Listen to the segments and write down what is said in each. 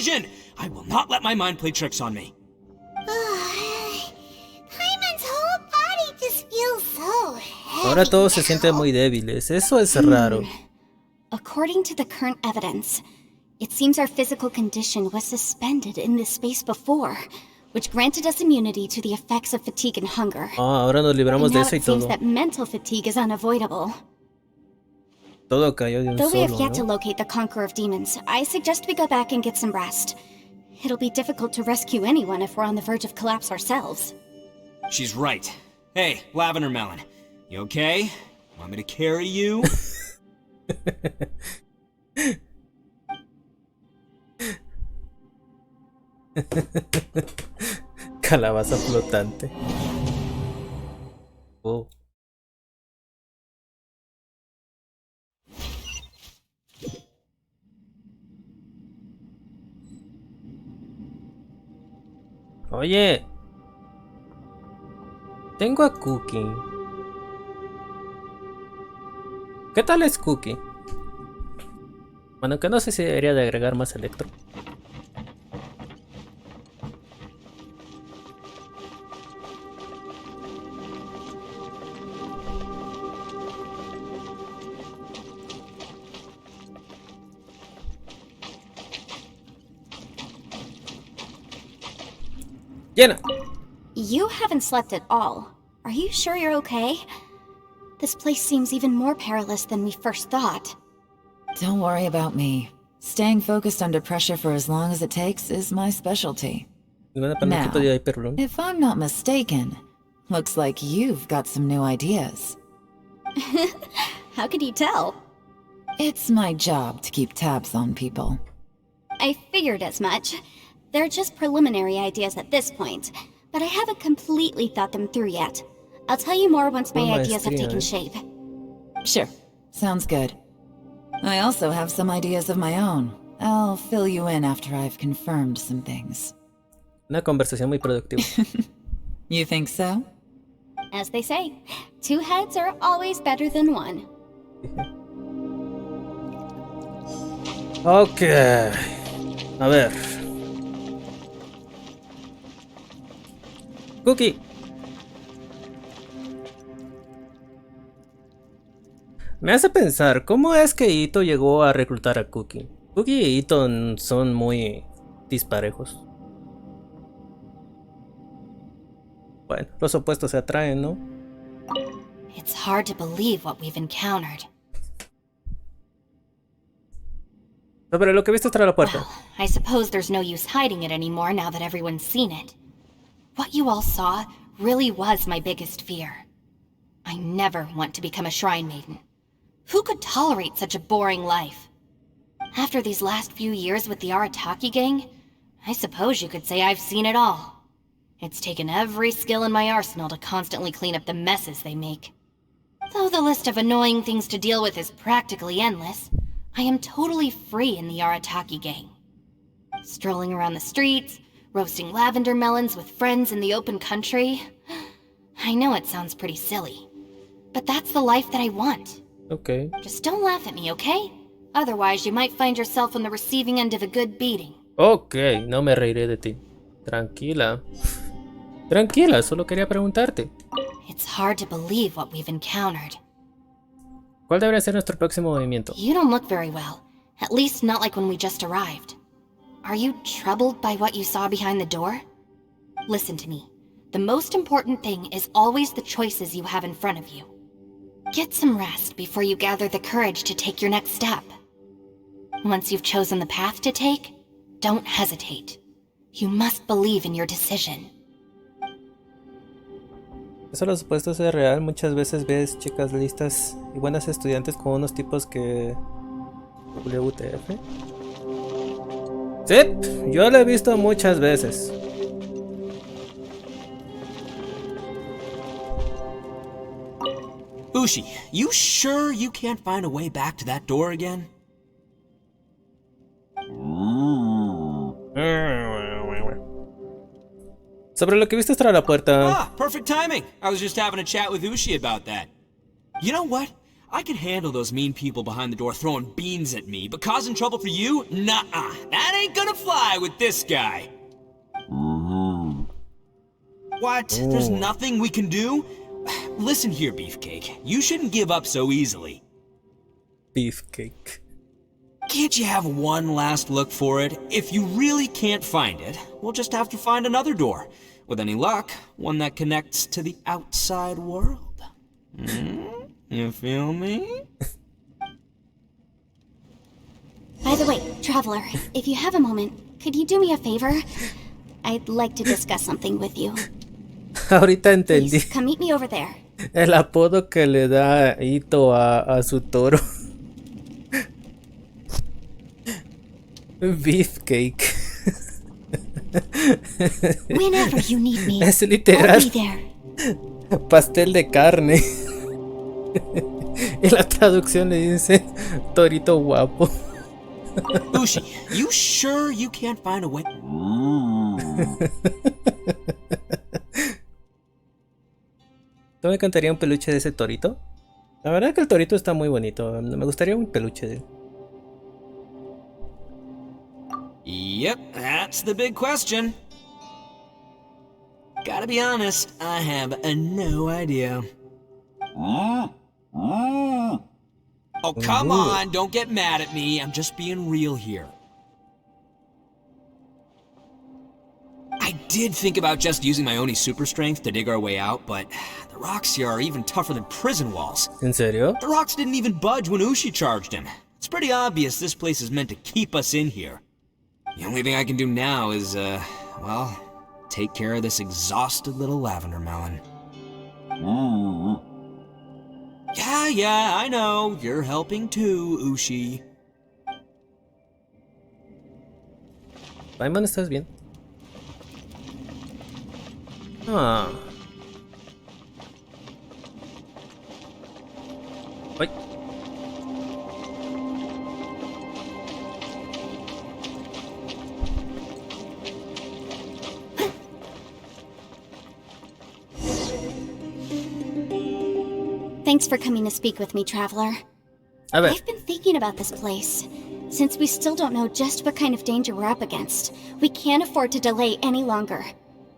illusion! I will not let my mind play tricks on me. Hyman's whole body just feels so heavy. Ahora todos se sienten muy débiles. Eso es raro. According to the current evidence, it seems our physical condition was suspended in this space before, which granted us immunity to the effects of fatigue and hunger. Ahora nos libramos de And now eso y it seems todo. that mental fatigue is unavoidable. Todo cayó de un Though we have solo, yet to ¿no? locate the Conqueror of Demons, I suggest we go back and get some rest. It'll be difficult to rescue anyone if we're on the verge of collapse ourselves. She's right. Hey, Lavender Melon. You okay? Want me to carry you? Calabaza flotante. Oh. Oye, tengo a Cookie. ¿Qué tal es Cookie? Bueno, que no sé si debería de agregar más electro. Llena. You haven't slept at all. Are you sure you're okay? This place seems even more perilous than we first thought. Don't worry about me. Staying focused under pressure for as long as it takes is my specialty. Now, If I'm not mistaken, looks like you've got some new ideas. How could you tell? It's my job to keep tabs on people. I figured as much. They're just preliminary ideas at this point, but I haven't completely thought them through yet. I'll tell you more once my ideas have taken shape. Sure, sounds good. I also have some ideas of my own. I'll fill you in after I've confirmed some things. Una conversación muy productiva. You think so? As they say, two heads are always better than one. Ok. A ver. Cookie. Me hace pensar, ¿cómo es que Ito llegó a reclutar a Cookie? Cookie y Ito son muy disparejos. Bueno, los opuestos se atraen, ¿no? It's hard to believe what we've encountered. Sobre lo que viste tras la puerta. Well, I suppose there's no use hiding it anymore now that everyone's seen it. What you all saw really was my biggest fear. I never want to become a shrine maiden. Who could tolerate such a boring life? After these last few years with the Arataki gang, I suppose you could say I've seen it all. It's taken every skill in my arsenal to constantly clean up the messes they make. Though the list of annoying things to deal with is practically endless, I am totally free in the Arataki gang. Strolling around the streets, roasting lavender melons with friends in the open country. I know it sounds pretty silly, but that's the life that I want. Okay. Just don't laugh at me, okay? Otherwise, you might find yourself on the receiving end of a good beating. Ok, no me reiré de ti. Tranquila. Tranquila, solo quería preguntarte. It's hard to believe what we've encountered. ¿Cuál debería ser nuestro próximo movimiento? You don't look very well. At least not like when we just arrived. Are you troubled by what you saw behind the door? Listen to me. The most important thing is always the choices you have in front of you. Get some rest before you gather the courage to take your next step. Once you've chosen the path to take, don't hesitate. You must believe in your decision. Eso lo supuesto es real. Muchas veces ves chicas listas y buenas estudiantes con unos tipos que... WTF. Sí, yo lo he visto muchas veces. Ushi, you sure you can't find a way back to that door again? Sobre lo que viste tras la puerta. Ah, perfect timing. I was just having a chat with Ushi about that. You know what? I could handle those mean people behind the door throwing beans at me, but causing trouble for you? Nuh-uh. That ain't gonna fly with this guy. What? There's nothing we can do? Listen here, Beefcake. You shouldn't give up so easily. Beefcake. Can't you have one last look for it? If you really can't find it, we'll just have to find another door. With any luck, one that connects to the outside world. You feel me? By the way, Traveler, if you have a moment, could you do me a favor? I'd like to discuss something with you. Ahorita entendí Please, come meet me over there. el apodo que le da Ito a su toro. Beefcake. Whenever you need me, Es I'll literal be there. pastel de carne. Y la traducción le dice torito guapo. Ushi, you sure you can't find a way? ¿Tú me encantaría un peluche de ese torito? La verdad que el torito está muy bonito. Me gustaría un peluche de él. Yep, that's the big question. Gotta be honest, I have no idea. Oh, come on, don't get mad at me. I'm just being real here. I did think about just using my Oni super strength to dig our way out, but the rocks here are even tougher than prison walls. ¿En serio? The rocks didn't even budge when Ushi charged him. It's pretty obvious this place is meant to keep us in here. The only thing I can do now is, well, take care of this exhausted little lavender melon. Yeah, I know. You're helping too, Ushi. Paimon, ¿estás bien? Ah. Ay. Thanks for coming to speak with me, Traveler. A ver. I've been thinking about this place. Since we still don't know just what kind of danger we're up against, we can't afford to delay any longer.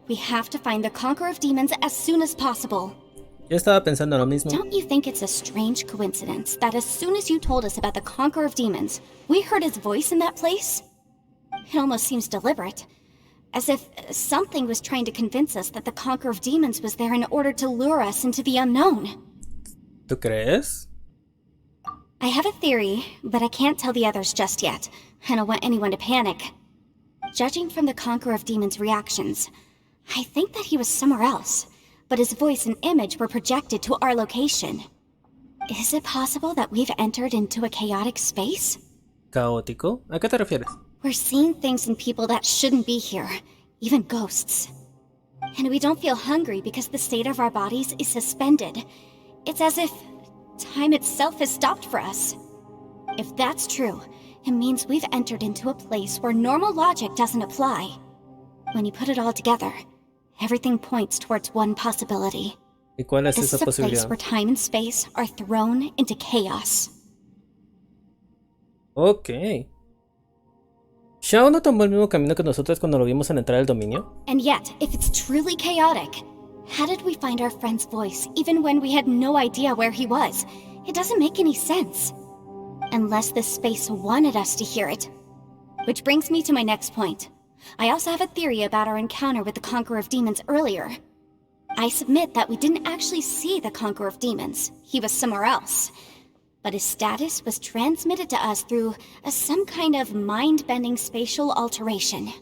We have to find the Conqueror of Demons as soon as possible. Yo estaba pensando lo mismo. Don't you think it's a strange coincidence that as soon as you told us about the Conqueror of Demons, we heard his voice in that place? It almost seems deliberate. As if something was trying to convince us that the Conqueror of Demons was there in order to lure us into the unknown. ¿Tú crees? I have a theory, but I can't tell the others just yet. I don't want anyone to panic. Judging from the Conqueror of Demons' reactions, I think that he was somewhere else, but his voice and image were projected to our location. Is it possible that we've entered into a chaotic space? ¿Caótico? ¿A qué te refieres? We're seeing things in people that shouldn't be here, even ghosts. And we don't feel hungry because the state of our bodies is suspended. It's as if time itself has stopped for us. If that's true, it means we've entered into a place where normal logic doesn't apply. When you put it all together, everything points towards one possibility. ¿Y cuál es This esa is a place posibilidad? where time and space are thrown into chaos. Ok. ¿Shao no tomó el mismo camino que nosotros cuando lo vimos en entrar al dominio? And yet, if it's truly chaotic, how did we find our friend's voice even when we had no idea where he was? It doesn't make any sense. Unless this space wanted us to hear it. Which brings me to my next point. I also have a theory about our encounter with the Conqueror of Demons earlier. I submit that we didn't actually see the Conqueror of Demons. He was somewhere else. But his status was transmitted to us through some kind of mind-bending spatial alteration.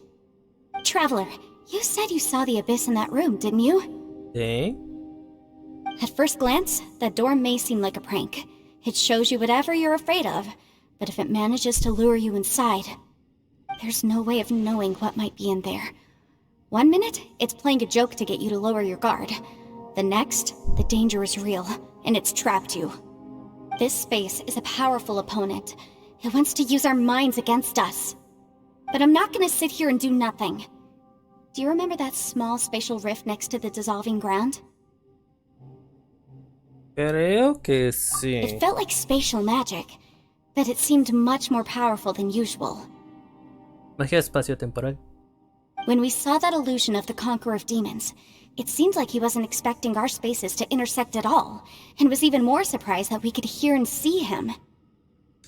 Traveler, you said you saw the abyss in that room, didn't you? ¿Sí? At first glance, that door may seem like a prank. It shows you whatever you're afraid of, but if it manages to lure you inside, there's no way of knowing what might be in there. One minute, it's playing a joke to get you to lower your guard. The next, the danger is real, and it's trapped you. This space is a powerful opponent. It wants to use our minds against us. But I'm not gonna sit here and do nothing. Do you remember that small spatial rift next to the dissolving ground? Creo que sí. It felt like spatial magic, but it seemed much more powerful than usual. Magia espacio-temporal. When we saw that illusion of the Conqueror of Demons, it seemed like he wasn't expecting our spaces to intersect at all, and was even more surprised that we could hear and see him.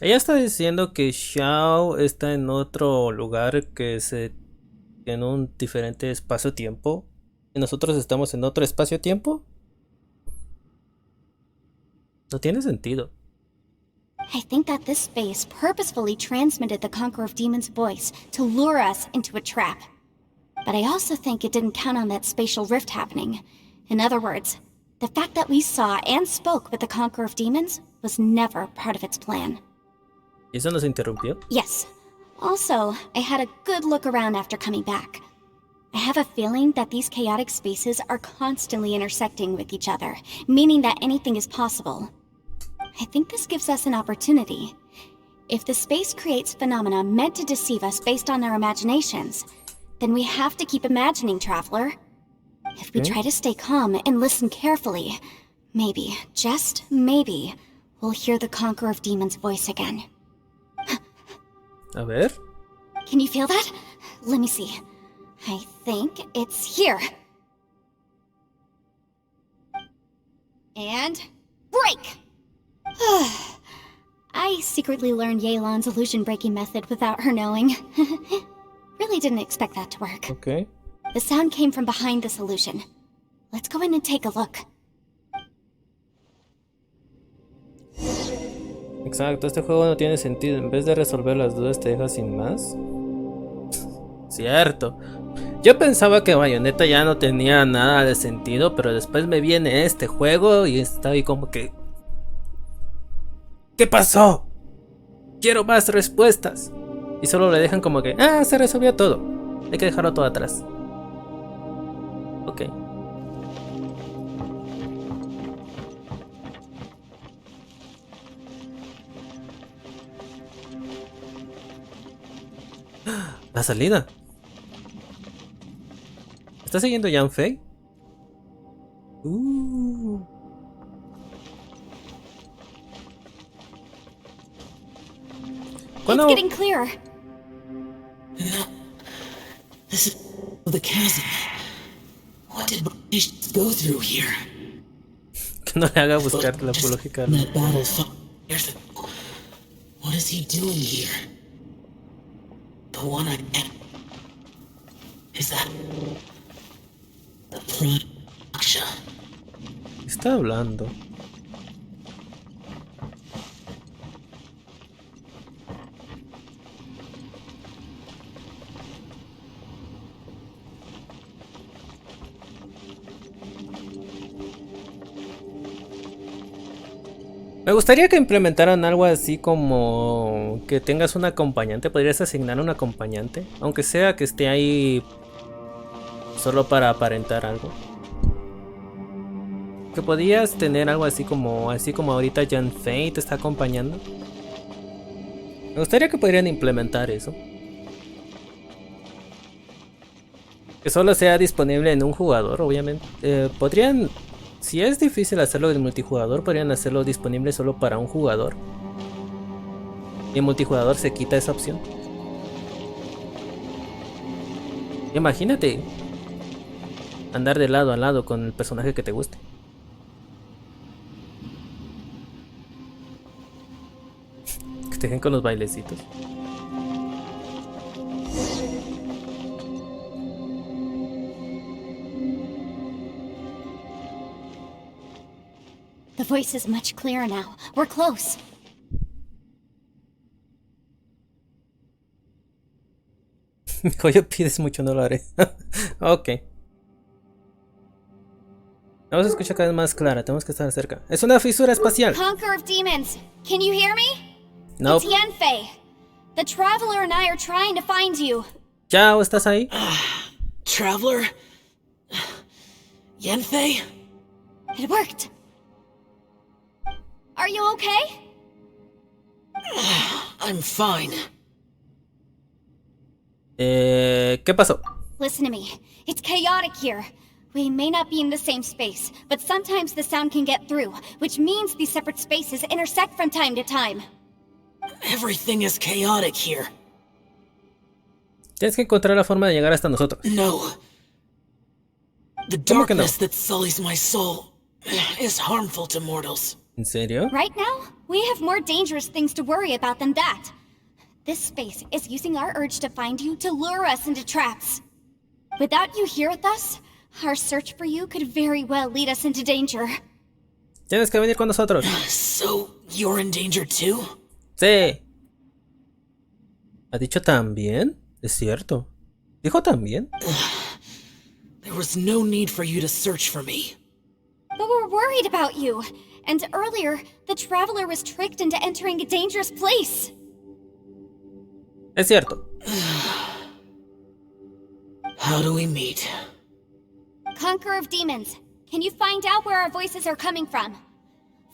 Ella está diciendo que Xiao está en otro lugar que es en un diferente espacio-tiempo. ¿Y nosotros estamos en otro espacio-tiempo? No tiene sentido. I think that this space purposefully transmitted the Conqueror of Demons' voice to lure us into a trap. But I also think it didn't count on that spatial rift happening. In other words, the fact that we saw and spoke with the Conqueror of Demons was never part of its plan. ¿Y eso nos interrumpió? Yes. Also, I had a good look around after coming back. I have a feeling that these chaotic spaces are constantly intersecting with each other, meaning that anything is possible. I think this gives us an opportunity. If the space creates phenomena meant to deceive us based on our imaginations, then we have to keep imagining, Traveler. If we try to stay calm and listen carefully, maybe, just maybe, we'll hear the Conqueror of Demons' voice again. A ver. Can you feel that? Let me see. I think it's here. And break! I secretly learned Yelan's illusion-breaking method without her knowing. Really didn't expect that to work. Ok. The sound came from behind this illusion. Let's go in and take a look. Exacto, este juego no tiene sentido. En vez de resolver las dudas te deja sin más. Cierto. Yo pensaba que Bayonetta ya no tenía nada de sentido, pero después me viene este juego y está ahí como que... ¿Qué pasó? Quiero más respuestas. Y solo le dejan como que... Ah, se resolvió todo. Hay que dejarlo todo atrás. Ok. La salida. ¿Está siguiendo Yan Fei? It's getting clearer. No. This is the chasm. What did British go through here? Que no le haga buscar la lógica. That battle 5 years ago. What is he doing here? The one I met. Is that the prime Aksha? Está hablando. Me gustaría que implementaran algo así como que tengas un acompañante. Podrías asignar un acompañante, aunque sea que esté ahí solo para aparentar algo. Que podías tener algo así como ahorita Yan Fei te está acompañando. Me gustaría que podrían implementar eso. Que solo sea disponible en un jugador, obviamente. Podrían... Si es difícil hacerlo en multijugador, podrían hacerlo disponible solo para un jugador. Y en multijugador se quita esa opción. Imagínate andar de lado a lado con el personaje que te guste. Que te dejen con los bailecitos. The voice is much clearer now. We're close. Oye, pides mucho, no lo haré. Ok. Vamos a escuchar cada vez más clara. Tenemos que estar cerca. Es una fisura espacial. Conqueror of Demons, can you hear me? Nope. It's Yanfei. The Traveler and I are trying to find you. Chao, ¿estás ahí? Traveler? Yanfei? It worked. Are you okay? I'm fine. ¿Qué pasó? Listen to me. It's chaotic here. We may not be in the same space, but sometimes the sound can get through, which means these separate spaces intersect from time to time. Everything is chaotic here. Tienes que encontrar la forma de llegar hasta nosotros. No. The ¿Cómo que no? darkness that sullies my soul is harmful to mortals. ¿En serio? Right now, we have more dangerous things to worry about than that. This space is using our urge to find you to lure us into traps. Without you here with us, our search for you could very well lead us into danger. Tienes que venir con nosotros. So, you're in danger too? Sí. ¿Ha dicho también? Es cierto. ¿Dijo también? There was no need for you to search for me. But we're worried about you. And earlier, the traveler was tricked into entering a dangerous place. Es cierto. How do we meet? Conqueror of Demons, can you find out where our voices are coming from?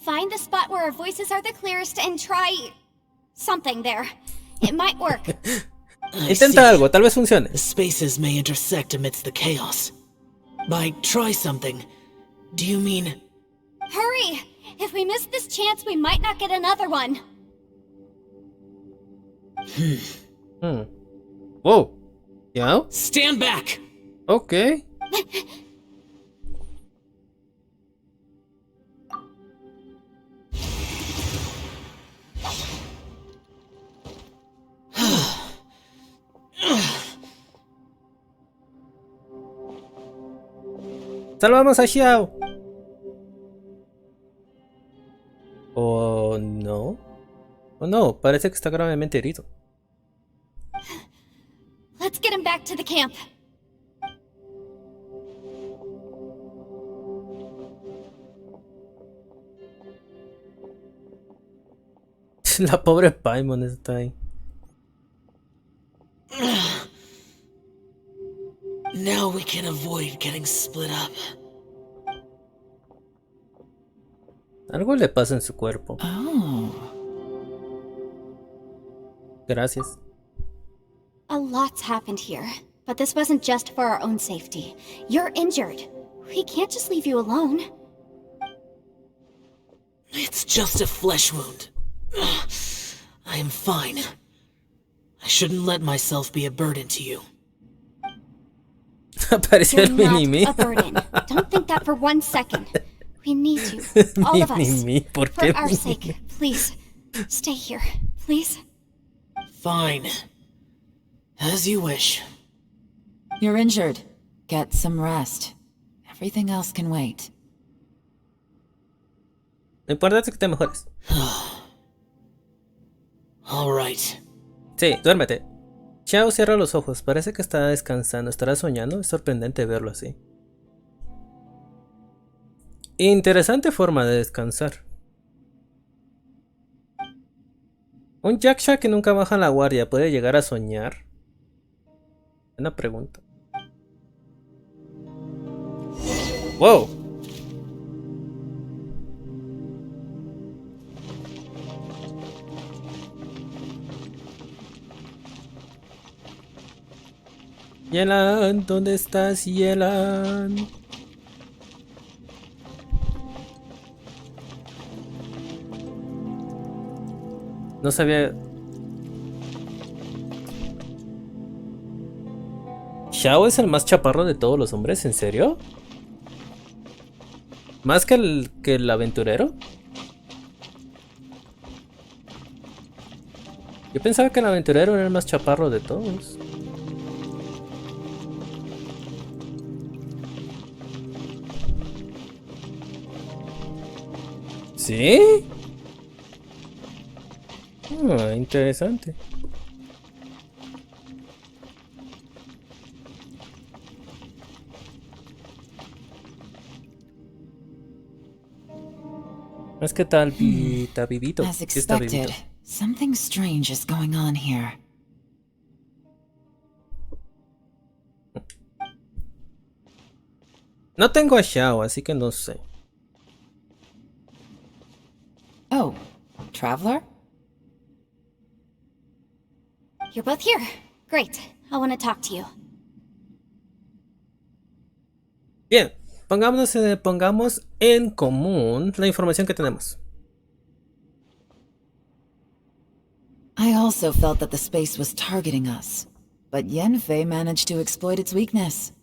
Find the spot where our voices are the clearest and try... something there. It might work. Intenta algo, tal vez funcione. The spaces may intersect amidst the chaos. By try something, do you mean... Hurry! If we miss this chance, we might not get another one. Wow. ¿Ya? Stand back! Ok. Salvamos a Xiao. Oh no. Oh no, parece que está gravemente herido. Let's get him back to the camp. La pobre Paimon está ahí. Now we can avoid getting split up. Algo le pasa en su cuerpo. Oh. Gracias. A lot's happened here, but this wasn't just for our own safety. You're injured. We can't just leave you alone. It's just a flesh wound. I am fine. I shouldn't let myself be a burden to you. Apareció el You're mini-me. not a burden. Don't think that for 1 second. We need you, all of us. Mini-me, ¿por For qué our mini-me? sake, please. Stay here, please. Fine. As you wish. You're injured. Get some rest. Everything else can wait. Lo importante es que te mejores. All right. Sí, duérmete. Xiao cierra los ojos. Parece que está descansando. ¿Estará soñando? Es sorprendente verlo así. Interesante forma de descansar. ¿Un yaksha que nunca baja la guardia puede llegar a soñar? Buena pregunta. ¡Wow! Yelan, ¿dónde estás, Yelan? No sabía. ¿Xiao es el más chaparro de todos los hombres? ¿En serio? ¿Más que el aventurero? Yo pensaba que el aventurero era el más chaparro de todos. ¿Sí? Ah, interesante. Es que tal, está vivito. As Sí está expected, vivito. something strange is going on here. No tengo a Xiao, así que no sé. Oh, Traveler? You're both here. Great. I want to talk to you. Bien, pongamos en común la información que tenemos. I also felt that the space was targeting us, but Yenfei managed to exploit its weakness.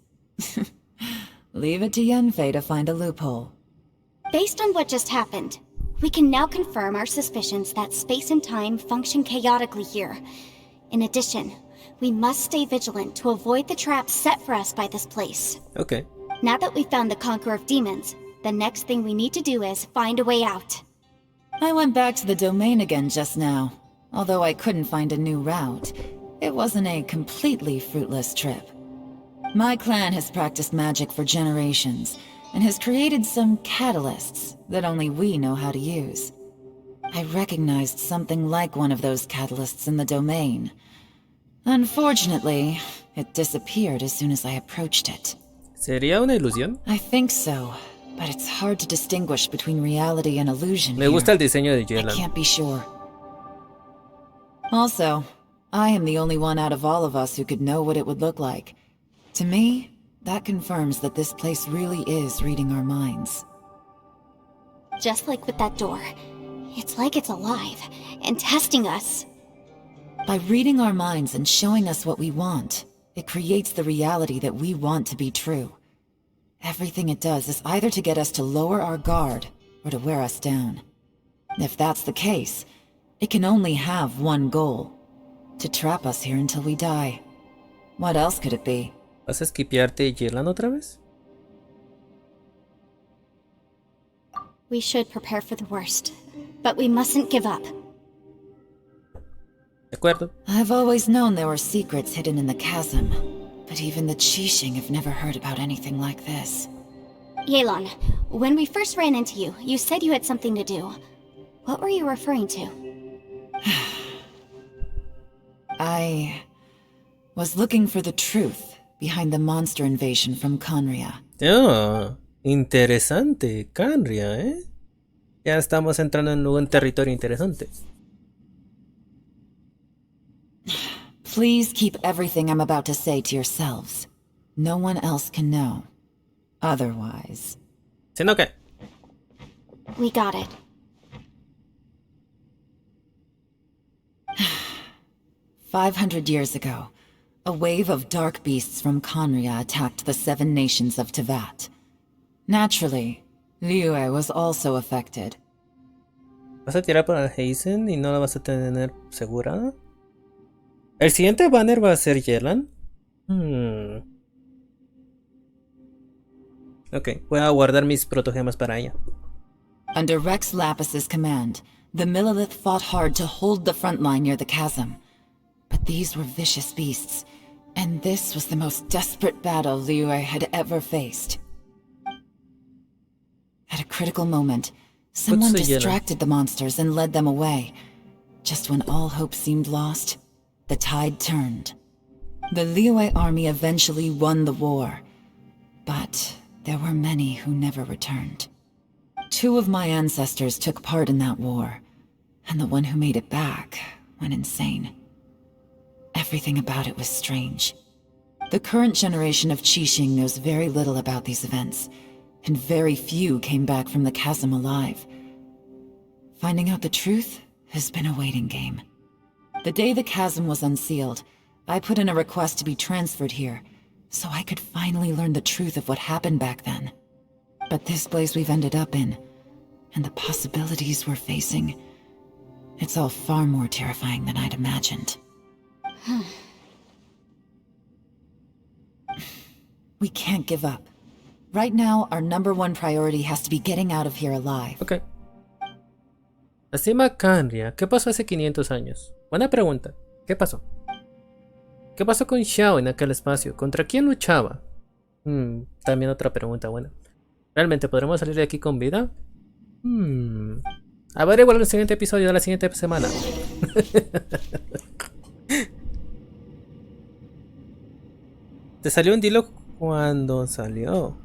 Leave it to Yenfei to find a loophole. Based on what just happened, we can now confirm our suspicions that space and time function chaotically here. In addition, we must stay vigilant to avoid the traps set for us by this place. Ok. Now that we've found the Conqueror of Demons, the next thing we need to do is find a way out. I went back to the domain again just now. Although I couldn't find a new route, it wasn't a completely fruitless trip. My clan has practiced magic for generations, and has created some catalysts that only we know how to use. I recognized something like one of those catalysts in the domain. Unfortunately, it disappeared as soon as I approached it. ¿Sería una ilusión? I think so, but it's hard to distinguish between reality and illusion Me gusta here. el diseño de I Yelan. can't be sure. Also, I am the only one out of all of us who could know what it would look like. To me, that confirms that this place really is reading our minds. Just like with that door, it's like it's alive and testing us. By reading our minds and showing us what we want, it creates the reality that we want to be true. Everything it does is either to get us to lower our guard or to wear us down. If that's the case, it can only have one goal: to trap us here until we die. What else could it be? ¿Vas a esquipearte Yelan otra vez? We should prepare for the worst, but we mustn't give up. De acuerdo. I've always known there were secrets hidden in the chasm, but even the Qixing have never heard about anything like this. Yelan, when we first ran into you, you said you had something to do. What were you referring to? I was looking for the truth behind the monster invasion from Conria. Oh, interesante. Canria, ¿eh? Ya estamos entrando en un territorio interesante. Please keep everything I'm about to say to yourselves. No one else can know. Otherwise... ¿Sino qué? We got it. 500 years ago, a wave of dark beasts from Conria attacked the 7 nations of Tevat. Naturally, Liyue was also affected. ¿Vas a tirar para Heisen y no la vas a tener segura? ¿El siguiente banner va a ser Yelan? Ok, voy a guardar mis protogemas para ella. Under Rex Lapis's command, the Millelith fought hard to hold the front line near the chasm. But these were vicious beasts, and this was the most desperate battle Liyue had ever faced. At a critical moment, someone What's the yellow? distracted the monsters and led them away. Just when all hope seemed lost, the tide turned. The Liyue army eventually won the war, but there were many who never returned. 2 of my ancestors took part in that war, and the one who made it back went insane. Everything about it was strange. The current generation of Qixing knows very little about these events, and very few came back from the chasm alive. Finding out the truth has been a waiting game. The day the chasm was unsealed, I put in a request to be transferred here, so I could finally learn the truth of what happened back then. But this place we've ended up in, and the possibilities we're facing, it's all far more terrifying than I'd imagined. We can't give up. Right now, our #1 priority has to be getting out of here alive. Ok. La cima Canria. ¿Qué pasó hace 500 años? Buena pregunta. ¿Qué pasó? ¿Qué pasó con Xiao en aquel espacio? ¿Contra quién luchaba? También otra pregunta buena. ¿Realmente podremos salir de aquí con vida? A ver, igual en el siguiente episodio de la siguiente semana. ¿Te salió un Diluc cuando salió?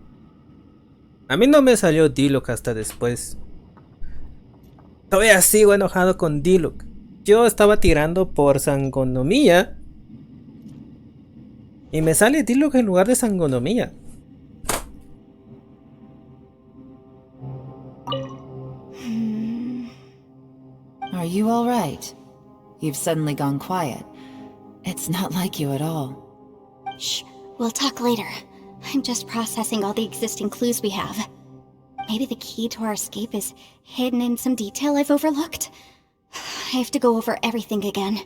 A mí no me salió Diluc hasta después. Todavía sigo enojado con Diluc. Yo estaba tirando por Sangonomía y me sale Diluc en lugar de Sangonomía. you all right? You've suddenly gone quiet. It's not like you at all. Shh, we'll talk later. I'm just processing all the existing clues we have. Maybe the key to our escape is hidden in some detail I've overlooked. I have to go over everything again.